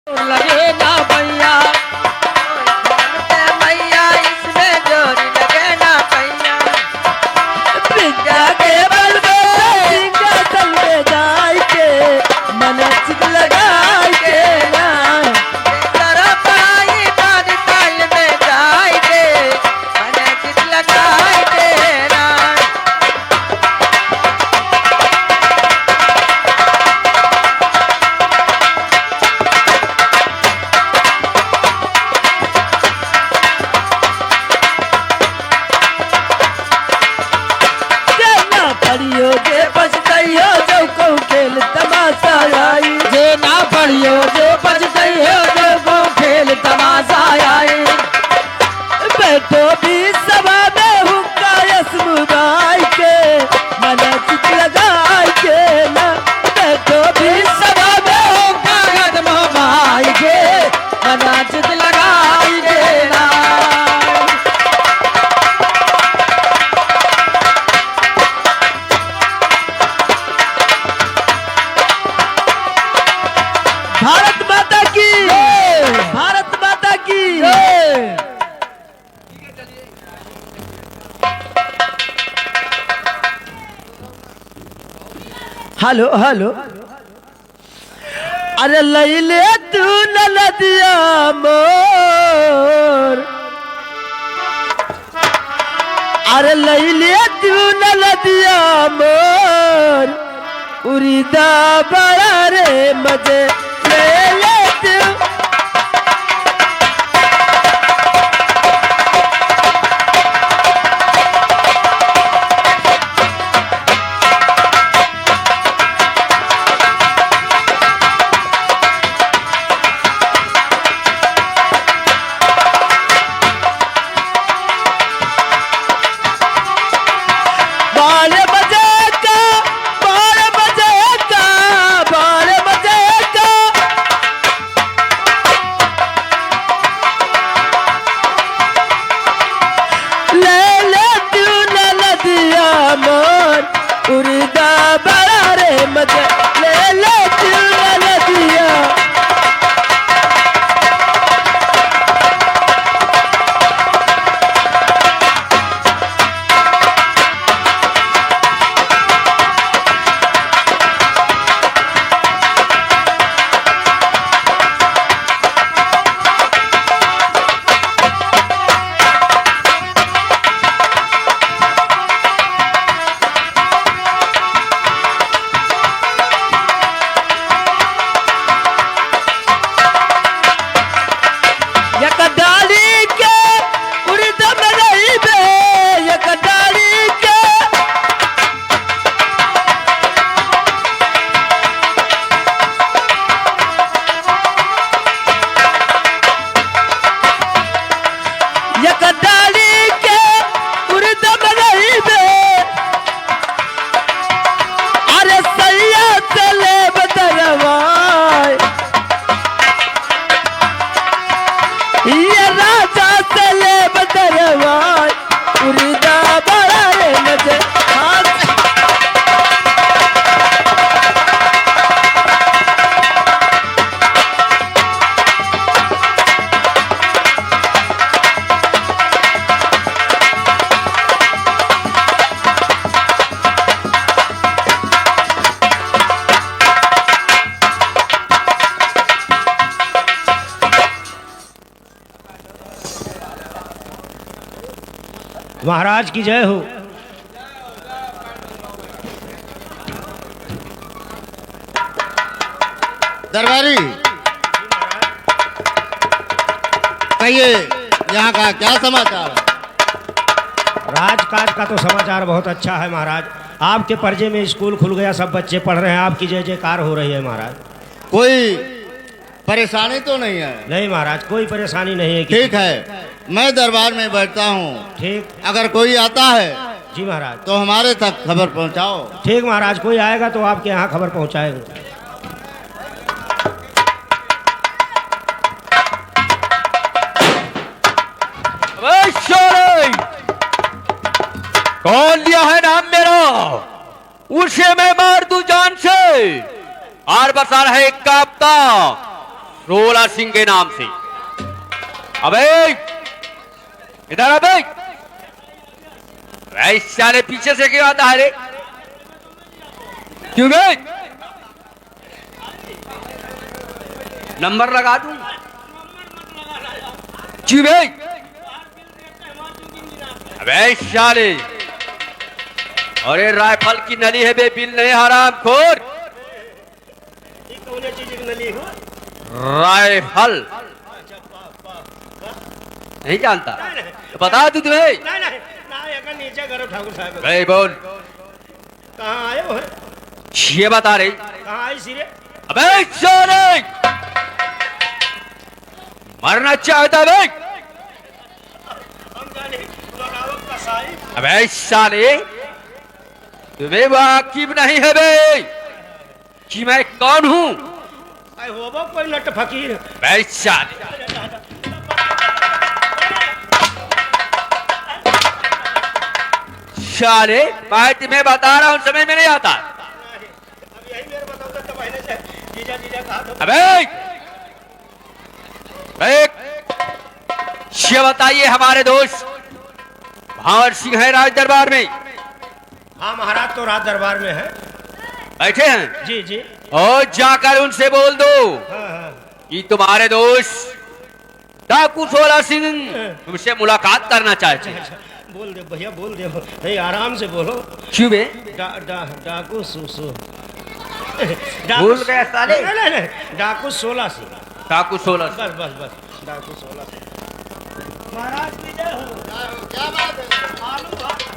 लगे ना भैया मैया इसमें जोरी लगे ना भैया विद्या के बल सिंहासन में जाय के मन चित लगाय के ना तरफ आई बाद ताल में जाय के मन चित लगाय के ना पढ़ियो जे बजतैयो जो को खेल तमाशा आई जे ना पढ़ियो जे बजतैयो जो को खेल तमाशा आई बैठो भी सभा में हुक्का समुदाय के मन चित लगाय के ना बैठो भी सभा में हुक्का समुदाय के मन चित लगाय के ना भारत माता की भारत माता की हेलो हेलो अरे लैले तू न नदिया मोर अरे लैले तू न नदिया मोर उरीदा बड़ा रे मजे ले ले तू उड़दा बड़ा रे मजे ले ले तू नदिया महाराज की जय हो। दरबारी कहिए यहाँ का क्या समाचार है? राजकाज का तो समाचार बहुत अच्छा है महाराज। आपके पर्जे में स्कूल खुल गया, सब बच्चे पढ़ रहे हैं, आपकी जय जयकार हो रही है महाराज। कोई परेशानी तो नहीं है? नहीं महाराज, कोई परेशानी नहीं है। ठीक है, मैं दरबार में बैठता हूँ। ठीक, अगर कोई आता है जी महाराज तो हमारे तक खबर पहुँचाओ। ठीक महाराज, कोई आएगा तो आपके यहाँ खबर पहुँचाएंगे। कौन लिया है नाम मेरा, उसे मैं मार दूं जान से। और बता रहे कांपता रोला सिंह के नाम से। अबे इधर अबे, ऐसा रे पीछे से क्यों आता है रे? क्यों बे? नंबर लगा दूं? क्यों बे? अबे साले, अरे राइफल की नली है बे, बिल नहीं हराम खोर। राइफल नहीं जानता? तो बता दूं तुम्हें। नीचे करो ठाकुर साहब। भाई बोल, कहाँ आए हो? ये बता रही। कहाँ आई सिरे? अबे साले, मरना चाहता बे? हम जाने बगावत का साई। अबे साले, तुम्हें वाकिफ नहीं है बे कि मैं कौन हूँ? आई होबो कोई नट फकीर। बे साले, साले मैं तुम्हें बता रहा हूँ, समझ में नहीं आता। अब यही मेरे बताओ तो पहले से जीजा जीजा कहा था। अबे ये बताइए, हमारे दोस्त भावर सिंह है राज दरबार में? हाँ महाराज तो राज दरबार में है। बैठे हैं? जी जी। और जाकर उनसे बोल दो हाँ हाँ। कि तुम्हारे दोस्त डाकू सोला सिंह तुमसे मुलाकात करना चाहते हैं। बोल दे भैया, बोल दे। नहीं आराम से बोलो। क्यों बे? डाकू सुसु भूल गया साले। नहीं, डाकू 16 से। डाकू सोला बस बस बस, डाकू 16 से। महाराज की जय हो। क्या बात है? आलू भात है।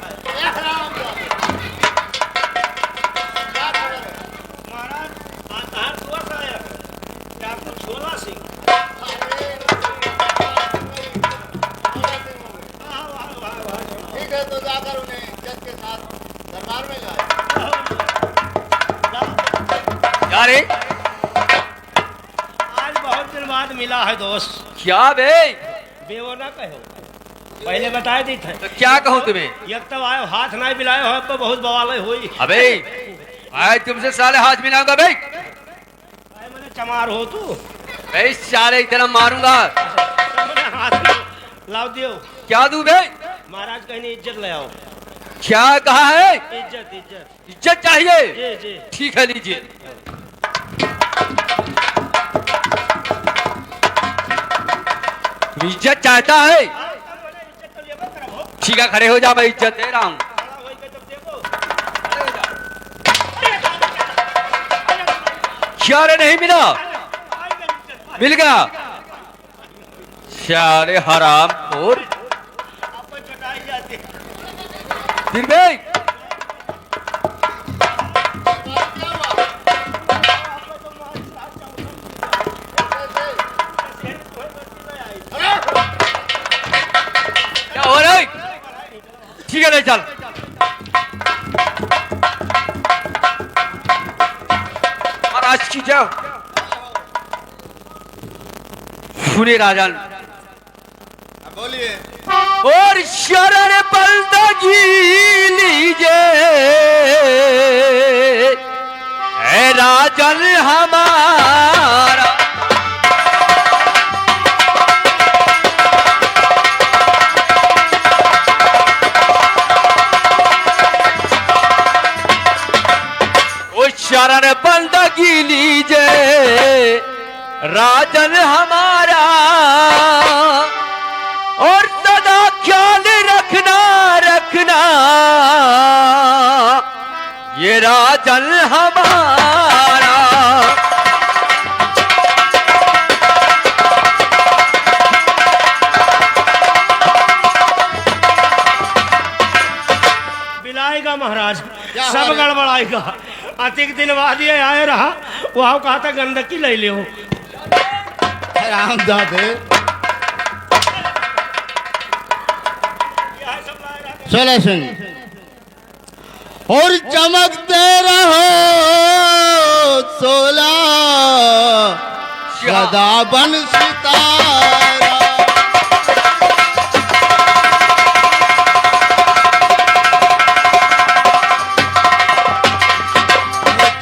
महाराज आधार दुआ से आया है। डाकू 16 से। ठीक है, तो जाकर उन्हें इज्जत के साथ दरबार में लाए। यार आज बहुत दिन बाद मिला है दोस्त। क्या बे? बेवो ना कहो, पहले बताए दी थे। तो क्या कहूँ तुम्हें? एक तब आयो हाथ नहीं मिलाए हो, अब बहुत बवाल हुई। अबे आज तुमसे साले हाथ मिलाऊंगा बे। मैंने चमार हो तू। बे साले इतना मारूंगा। हाथ लाओ दियो। क्या दूं बे? महाराज कहीं इज्जत ले आओ। क्या कहा है? इज्जत इज्जत। इज्जत चाहिए? जी जी। ठीक है, लीजिए। तुम इज्जत चाहता है? ठीक है, खड़े हो जा, मैं इज्जत दे रहा हूँ। क्या रे, नहीं मिला? मिल गया। साले हराम खोर। फिर बे क्या हो रहा है? ठीक है, ले चल। महाराज की जय। सुनिए राजन, बोलिए। और शरण बंदगी लीजिए है राजन हमारा। ओ शरण बंदगी लीजिए राजन हमारा, और सदा ख्याल रखना रखना ये राजन हमारा। बिलाएगा महाराज, क्या सब हाल है? गड़बड़ाएगा। अतिक दिन बाद ये आए रहा, वहाँ कहा था गंदगी ले लियो। रामदादे सोलह सिंह, और चमकते रहो सोला सदा बन सितारा।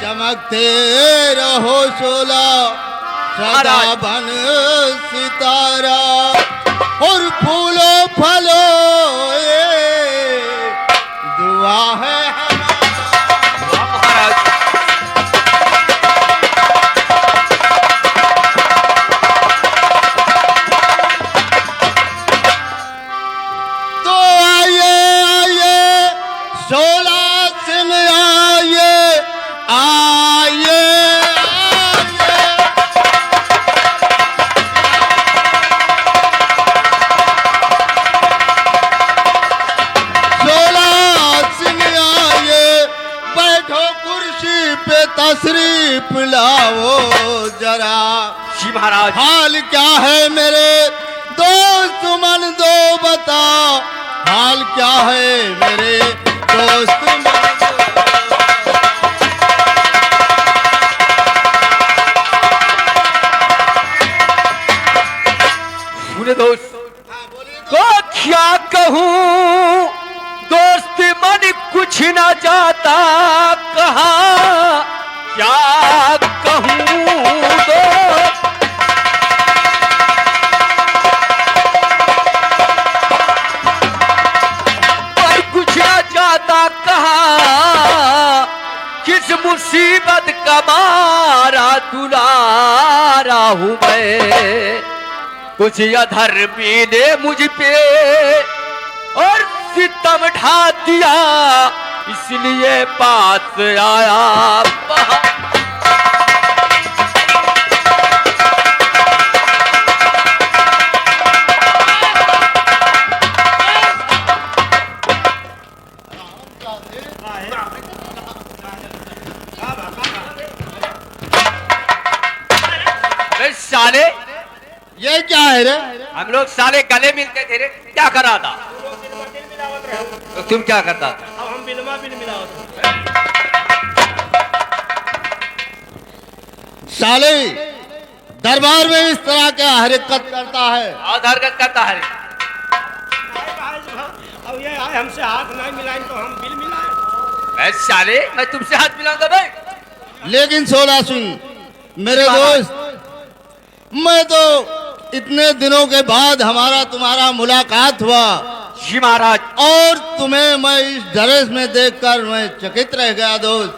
चमकते रहो सोला सदा बन सितारा और फूलो फलो ये दुआ है वाह महाराज। तो आइए आइए 16 दिन आइए आइए तशरीफ लाओ जरा। जी महाराज। हाल क्या है मेरे दोस्त मन दो बता, हाल क्या है मेरे दोस्त मन दो। सुने दोस्त, तो क्या कहूँ दोस्त मन कुछ ना जाता कहा, क्या कहूँ दोस्त। पर कुछ ना जाता कहा, किस मुसीबत का मारा दुलारा हूँ मैं, कुछ अधर्मी ने मुझ पे और सितम ढा दिया, इसलिए पास आया। साले ये क्या है रे? हम लोग साले गले मिलते थे रे, क्या कर रहा था? तो तुम क्या करता था? अब हम बिल मिलावत। साले दरबार में इस तरह क्या हरकत करता है? और हरकत करता है। अब ये आए हमसे हाथ नहीं मिलाएं तो हम बिल मिलाएं। साले मैं तुमसे हाथ मिलाऊंगा भाई। लेकिन 16 सिंह मेरे दोस्त, मैं तो इतने दिनों के बाद हमारा तुम्हारा मुलाकात हुआ जी महाराज। और तुम्हें मैं इस ड्रेस में देखकर मैं चकित रह गया दोस्त।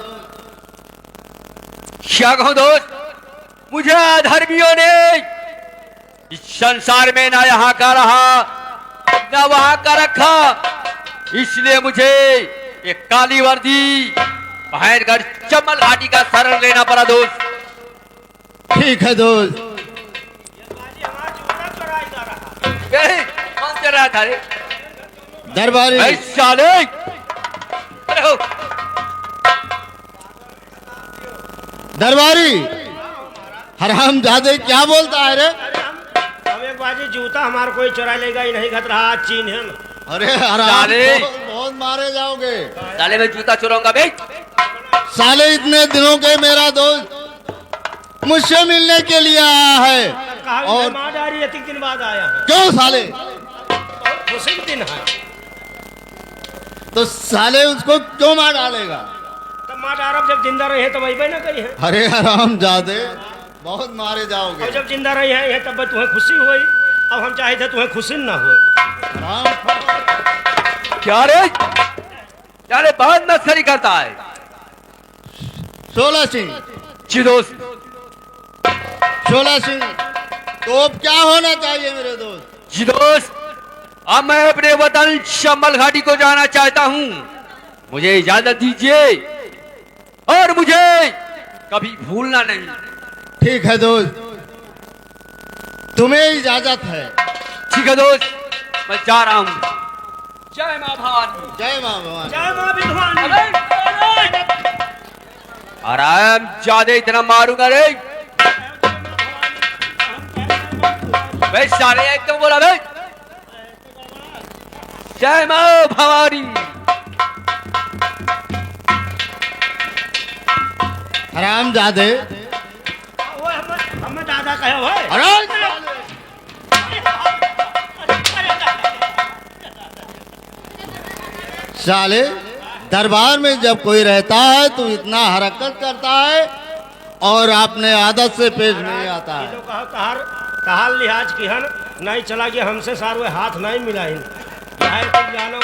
क्या कहूं दोस्त, मुझे अधर्मियों ने इस संसार में ना यहाँ का रहा ना वहां का रखा, इसलिए मुझे एक काली वर्दी पहनकर चमल घाटी का शरण लेना पड़ा दोस्त। ठीक है दोस्त। कौन चल रहा था रे? दरबारी साले अरे हो। दरबारी हराम जादे क्या बोलता है रे? हम एक बाजी जूता हमारा कोई चुरा लेगा ही नहीं, खतरा हाथ चीन है। अरे हराम साले। बहुत मारे जाओगे। साले मैं जूता चुराऊंगा बे। साले इतने दिनों के मेरा दोस्त मुझसे मिलने के लिए आया है और माँ डारी 3 दिन बाद आया है। क्यों साले? खुशी के दिन है तो साले उसको क्यों मार डालेगा? तब माँ डारब जब जिंदा रही है तो वही ना कही है। अरे हराम जादे बहुत मारे जाओगे। और जब जिंदा रही है तब तुम्हें खुशी हुई, अब हम चाहे थे तुम्हें खुशी ना हो। क्या रे? क्या रे बहुत मस्करी करता है? 16 सिंह। जी दोस्त। 16 सिंह तो अब क्या होना चाहिए मेरे दोस्त? जी दोस्त, अब मैं अपने वतन चंबल घाटी को जाना चाहता हूँ, मुझे इजाजत दीजिए और मुझे कभी भूलना नहीं। ठीक है दोस्त, तुम्हें इजाजत है। ठीक है दोस्त, मैं जा रहा हूँ। जय माँ भवानी। जय माँ भवानी। जय माँ विधवानी। आराम ज्यादा इतना मारूंगा रे। भाई सारे एकदम बोला भाई। जय माँ भवानी। हराम जादे हमें दादा कहे भाई। अरे साले दरबार में जब कोई रहता है तो इतना हरकत करता है और आपने आदत से पेश नहीं आता ये है। तो कहा तहार लिहाज की हन नहीं चला गया हमसे सारे हाथ नहीं मिलाइन चाहे तुम जानो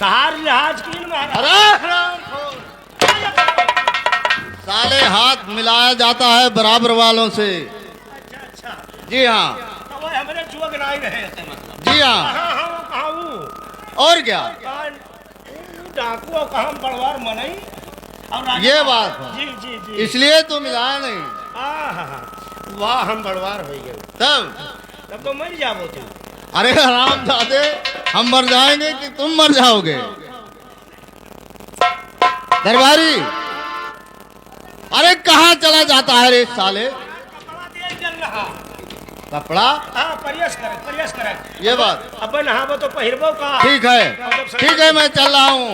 तहार लिहाज की न महाराज। अरे हरामखोर! साले हाथ मिलाया जाता है बराबर वालों से। अच्छा जी हाँ, तो वो हमारे जुआ नहीं रहे मतलब। जी हाँ। कहाँ हाँ वो कहाँ वो और क्या? कहाँ वो डाकू और कहाँ बड़वार मनई और राजा- ये बात है। जी जी जी इसलिए तो मिलाया नहीं। आहा, वाह हम बड़वार हो गए तब तब तो मर जाओ तुम। अरे हरामजादे, हम मर जाएंगे कि तुम मर जाओगे? दरबारी, अरे कहाँ चला जाता है रे साले? कपड़ा दे चल रहा कपड़ा? हाँ प्रयास कर ये बात अब नहाबो तो पहिरबो का ठीक है, मैं चल रहा हूँ।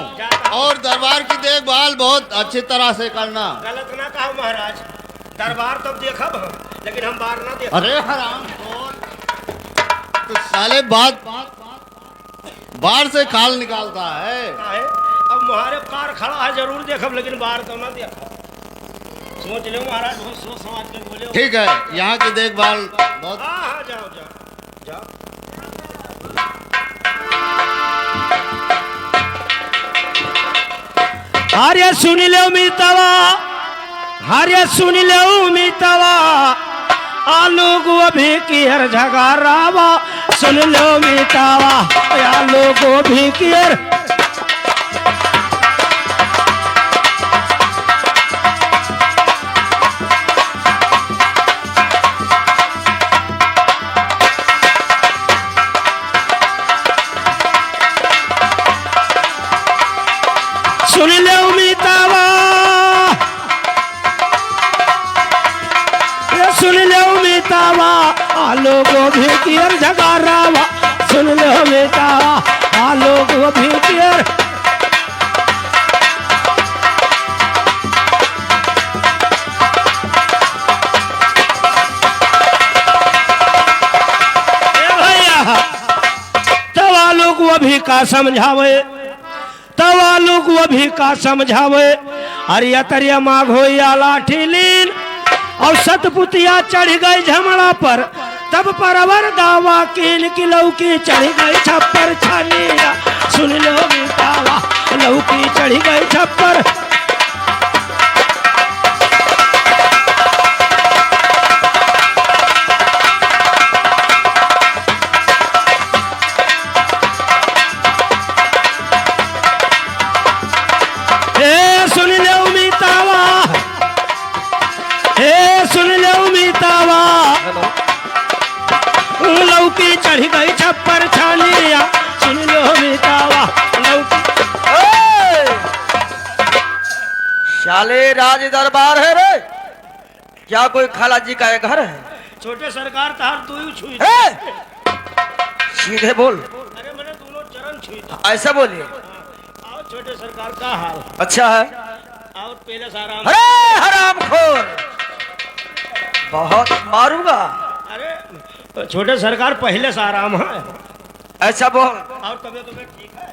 और दरबार की देखभाल बहुत अच्छी तरह से करना। गलत ना कहो महाराज दरबार तब देखब हम लेकिन हम बार ना देख। अरे हराम, तो साले बाहर से खाल निकालता है। अब मुहारे कार खड़ा है जरूर देखब लेकिन बाहर तो ना देखब। सोच ले महाराज बहुत सोच समझ के बोले। ठीक है, यहाँ की देखभाल बहुत। हाँ जाओ हरे सुन लो मितवा हरे सुन लो मितवा आलू गोभी की हर जगह रावा सुन लो मितवा आलू गोभी की हर सुन ले उमितावा सुन ले उमितावा आलो गोभी की हर जगह रावा सुन ले उमितावा आलो गोभी की हर तब आलो गोभी का समझावे तब आलू को अभी का समझावे अरिया तरिया माघ हो लाठी लीन और सतपुतिया चढ़ गई झमड़ा पर तब परवर दावा कीन की लौकी चढ़ गई छप्पर छानिया सुन लो दावा लौकी चढ़ गई छप्पर लौकी चढ़ गई छप्पर छानिया सुन लो मितावा लौकी। शाले राज दरबार है रे, क्या कोई खाला जी का ये घर है? छोटे सरकार तार तू ही छुई है? सीधे बोल। अरे मैंने दोनों चरण छुई था। ऐसा बोलिए। आओ छोटे सरकार का हाल अच्छा है। और पहले सारा अरे हरामखोर, बहुत मारूंगा। अरे छोटे सरकार पहले से आराम है। ऐसा बोल। और तबियत तो ठीक है?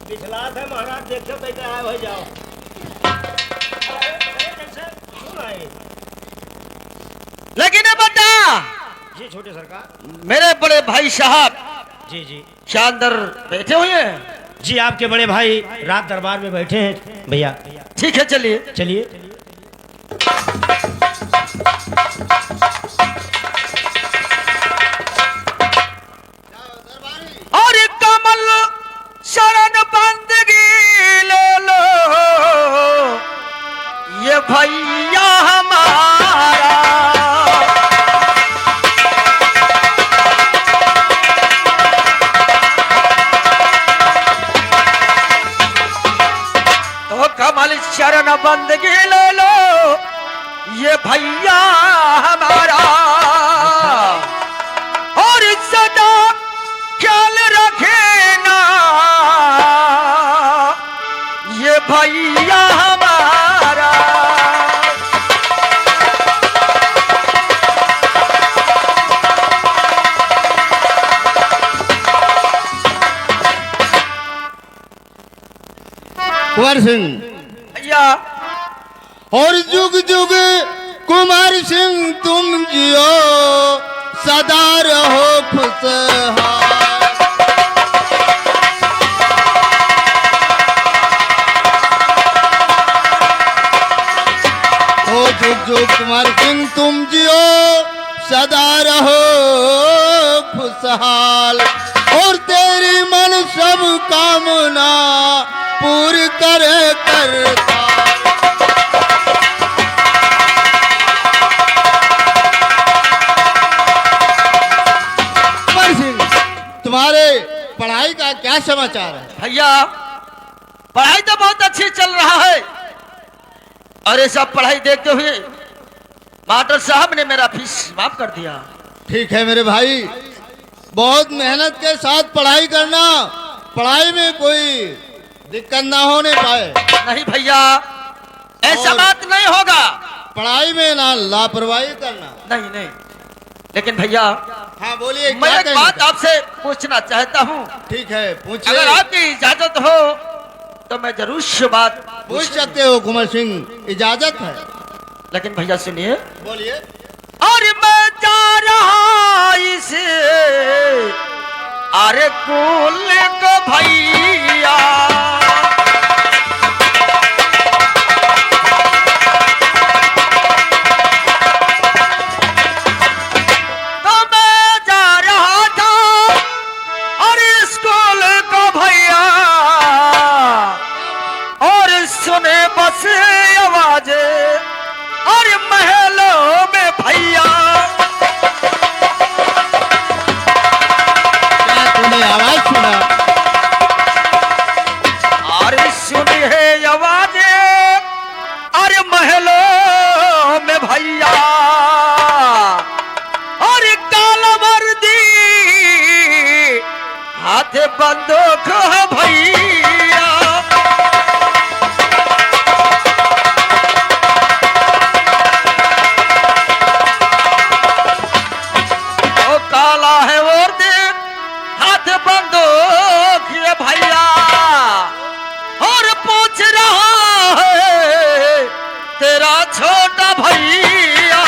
पिछला है महाराज देखो कैसे आए हो जाओ। लेकिन ये बता जी छोटे सरकार। मेरे बड़े भाई साहब जी जी क्या अंदर बैठे हुए हैं? जी आपके बड़े भाई रात दरबार में बैठे हैं भैया। ठीक है चलिए। चलिए और कमल शरण बंदगी ले लो ये भैया हमारा। तो कमल शरण बंदगी ले लो ये भैया हमारा और सदा ख्याल रखेना ये भैया हमारा। कुंवर सिंह, भैया और जुग जुग कुंवर सिंह तुम जियो सदा रहो खुशहाल। ओ जुग जुग कुंवर सिंह तुम जियो सदा रहो खुशहाल। और तेरी मन सब कामना पूरी करे करता। तुम्हारे पढ़ाई का क्या समाचार है? भैया पढ़ाई तो बहुत अच्छी चल रहा है, और ये सब पढ़ाई देखते हुए मास्टर साहब ने मेरा फीस माफ कर दिया। ठीक है मेरे भाई, बहुत मेहनत के साथ पढ़ाई करना, पढ़ाई में कोई दिक्कत ना होने पाए। नहीं भैया, ऐसा और- बात नहीं होगा। पढ़ाई में ना लापरवाही करना। नहीं नहीं, लेकिन भैया हाँ बोलिए, मैं क्या एक कहना बात चाहते आपसे पूछना चाहता हूँ। हैं? ठीक है पूछिए। अगर आपकी इजाजत हो तो मैं जरूर से बात पूछ सकते हो कुंवर सिंह, इजाजत है। लेकिन भैया सुनिए, बोलिए। और मैं जा रहा इसे अरे कुल को भैया, तो मैं जा रहा था और स्कूल को भैया, और सुने बस आवाजे और महलों में भैया। क्या तूने आवाज सुना? और सुनी है आवाजे और महलों में भैया, और काला वर्दी हाथ बंदूक है भैया। ओ काला है वर्दी हाथ बंदूक है भैया, और पूछ रहा है तेरा छोटा भैया।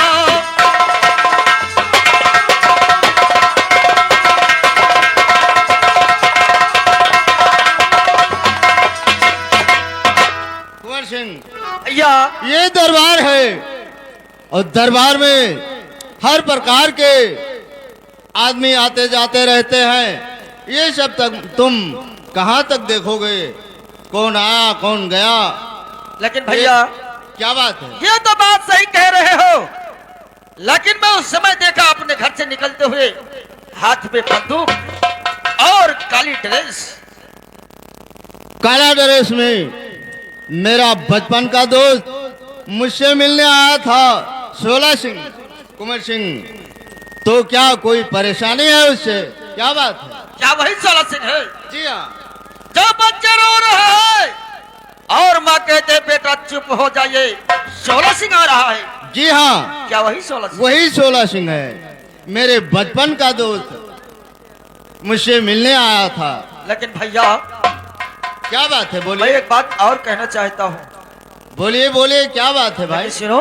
कुंवर सिंह, भैया ये दरबार है, और दरबार में हर प्रकार के आदमी आते जाते रहते हैं। ये सब तक तुम कहाँ तक देखोगे? कौन आया कौन गया? लेकिन भैया क्या बात है? ये तो बात सही कह रहे हो, लेकिन मैं उस समय देखा अपने घर से निकलते हुए हाथ में बंदूक और काली ड्रेस। काला ड्रेस में मेरा बचपन का दोस्त मुझसे मिलने आया था, सोला सिंह, कुंवर सिंह। तो क्या कोई परेशानी है उससे? क्या बात है? क्या वही सोला सिंह है जी हाँ। जो बच्चे रो रहा है और माँ कहते बेटा चुप हो जाइए, सोला सिंह आ रहा है? जी हाँ, क्या वही सोला सिंह? वही सोला सिंह है, मेरे बचपन का दोस्त मुझसे मिलने आया था। लेकिन भैया क्या बात है? मैं बोलिए एक बात और कहना चाहता हूँ। बोलिए बोलिए, क्या बात है भाई? भाई सुनो,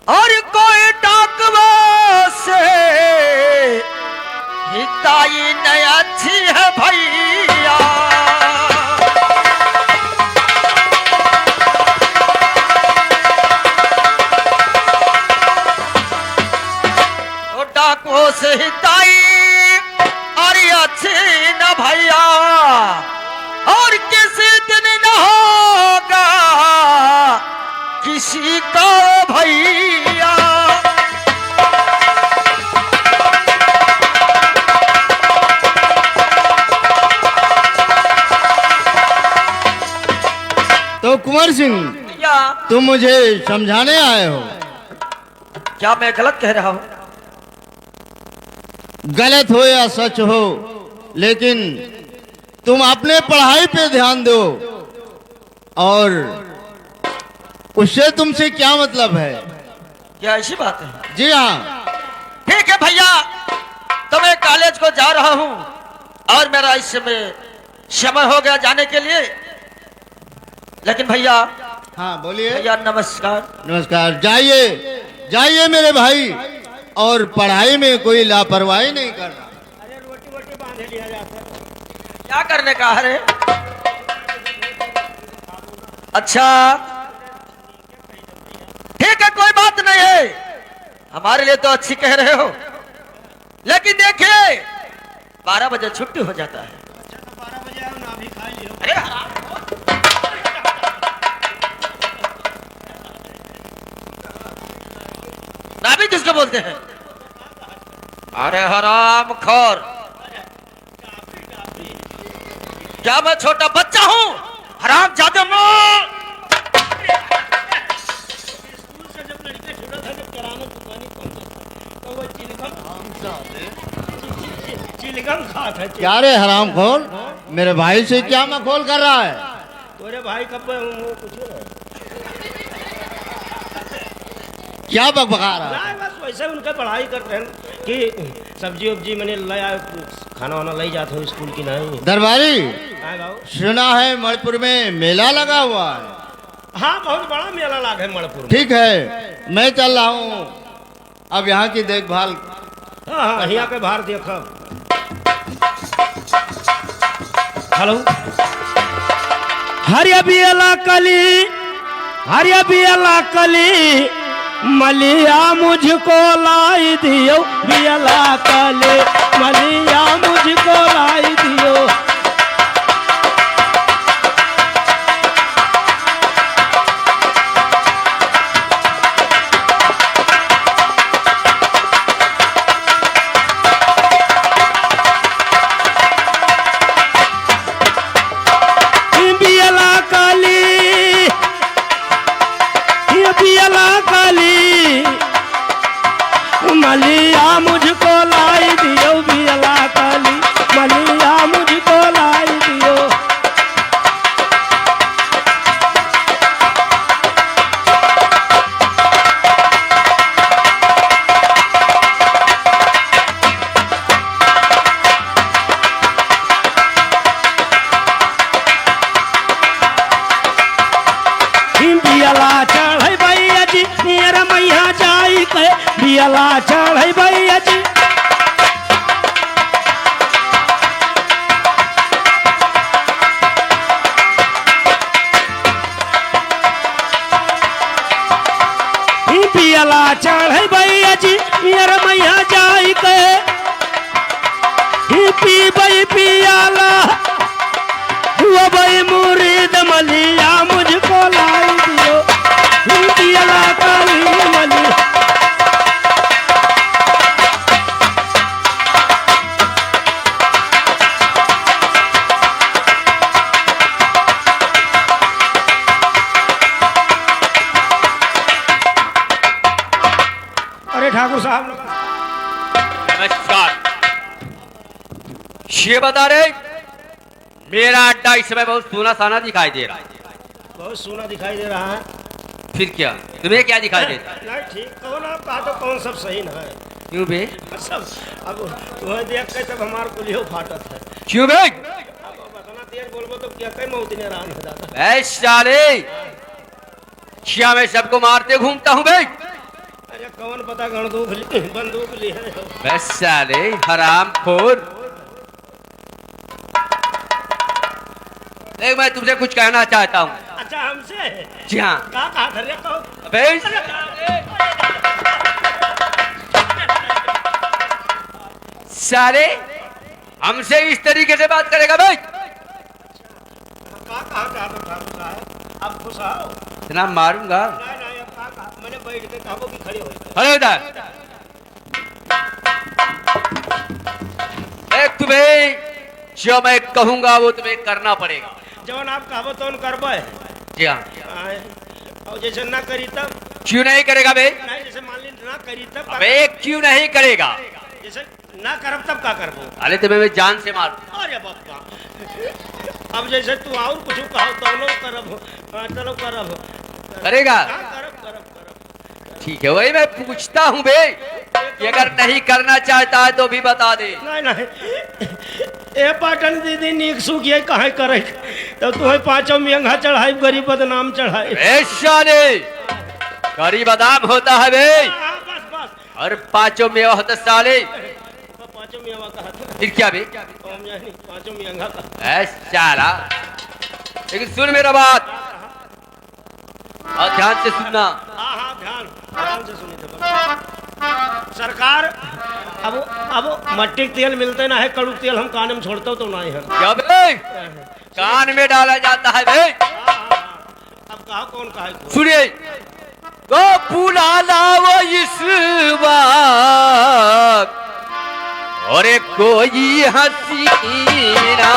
और कोई डाकवा से हिताई नहीं अच्छी है भैया, तो डाकुओं से हिताई अरे अच्छी न भैया, और किसी दिन न होगा किसी का भैया। तो कुंवर सिंह, भैया तुम मुझे समझाने आए हो? क्या मैं गलत कह रहा हूँ? गलत हो या सच हो, लेकिन तुम अपने पढ़ाई पे ध्यान दो। और उससे तुमसे क्या मतलब है? क्या ऐसी बात है? जी हाँ। ठीक है भैया, तो मैं कॉलेज को जा रहा हूँ और मेरा इस समय हो गया जाने के लिए। लेकिन भैया हाँ बोलिए। भैया नमस्कार। नमस्कार। जाइए जाइए मेरे भाई, और पढ़ाई में कोई लापरवाही नहीं करना। अरे रोटी वोटी बांध लिया जाता है। क्या करने का है? अच्छा ठीक है, कोई बात नहीं है, हमारे लिए तो अच्छी कह रहे हो, लेकिन देखिए 12 बजे छुट्टी हो जाता है। अच्छा तो 12 बजे आओ ना, अभी खा लियो। अरे हराम। नाभी किसको बोलते हैं? अरे हराम खोर, क्या मैं छोटा बच्चा हूँ? हराम जादे मुंह। स्कूल से जब लड़के छूटा था जब किराना दुकानी पहुंचा तो वो चिलगम खा था। क्या रे हरामखोर, मेरे भाई से क्या मखौल कर रहा है? तोरे भाई कब वो कुछ क्या बकबका रहा है? नहीं, बस वैसे उनके पढ़ाई करते हैं कि सब्जी वब्जी मैंने लाया, खाना वाना ले जाते हो स्कूल की नहीं। दरबारी, हाँ भाऊ। सुना है मणिपुर में मेला लगा हुआ है। हाँ बहुत बड़ा मेला लाग है मणिपुर में। ठीक है, मैं चल रहा हूँ, अब यहाँ की देखभाल। हाँ हाँ यहाँ के बाहर देखो। हेलो। हरिया बियला कली, हरिया बियला कली, मलिया मुझको लाई दियो, बियला कली मलिया मुझको लाई दियो। बियला कली, बियला कली, मलिया मुझको लाई दियो, बियला कली मलिया मुझको लाई दियो। बियला चढ़ै भैया जी, मेरा मैया जाई के बियला चढ़ै भैया जी। बियला चढ़ै भैया जी, मेरा मैया जाई के पीबै पियाला, हुआ भाई मुरीद मलिया मुझको लाई दियो, बियला कली मलिया। अरे ठाकुर साहब नमस्कार। ये बता रहे, मेरा अड्डा इस समय बहुत सोना साना दिखाई दे रहा है। बहुत सोना दिखाई दे रहा है। फिर क्या, तुम्हें क्या दिखाई देता है? नहीं ठीक, कौन आप कहा तो कौन सब सही ना है क्यों बे? सब। अब तुम्हें देख के तब हमार कुलियो फाटत है। क्यों बे? अब इतना तेज बोलबो तो क्या कहीं मौत ने रान हो जाता। ऐस साले, क्या मैं सबको मारते घूमता हूँ बे? अरे कौन पता बंदूक ली है। बस साले हरामखोर। देख मैं तुमसे कुछ कहना चाहता हूँ। अच्छा हमसे? जी हाँ। क्या कहा था रे कहो? अबे साले, हमसे इस तरीके से बात करेगा भाई? क्या कहा था ठाकुर साहब? अब खुश आओ। इतना मारूंगा। नहीं नहीं, अब क्या कहा? मैंने बैठ के कहा कि खड़े हो। अरे उधर एक, तुम्हें जो मैं कहूंगा वो तुम्हें करना पड़ेगा। जवन आप कहो तो करबे। जी हाँ। और जैसे ना करी तब? क्यों नहीं करेगा बे? नहीं, जैसे मान ली ना करी तब? अबे क्यों नहीं करेगा? जैसे ना करब तब क्या करबो? अरे तुम्हें मैं जान से मार। अरे बापा, अब जैसे तू और कुछ कहो तो लो करब। चलो करब। करेगा? हाँ, करब करब करब। ठीक है, वही मैं पूछता हूँ बे कि अगर नहीं करना चाहता है तो भी बता दे। नहीं नहीं, ए पाटन दीदी नीक सुख ये कहे करे तो तुम्हें पांचों महंगा चढ़ाई गरीब बदनाम चढ़ाई। ऐसा नहीं, गरीब बादाम होता है बे, बस बस और पांचों मेवा होता साले। पांचों महंगा कहा था। फिर क्या बे? हम जानी पांचों महंगा कहा। ऐसा लेकिन सुन मेरा बात और ध्यान से सुनना। हाँ हाँ ध्यान से सुनी थे सरकार। अब मट्टी के तेल मिलते ना है, कड़ू तेल हम कान में छोड़ते हो तो नहीं है। क्या बे? कान में डाला जाता है बे। अब कहा कौन कहा है? सुनिए, तो पुराना वो इस बात और कोई हसीना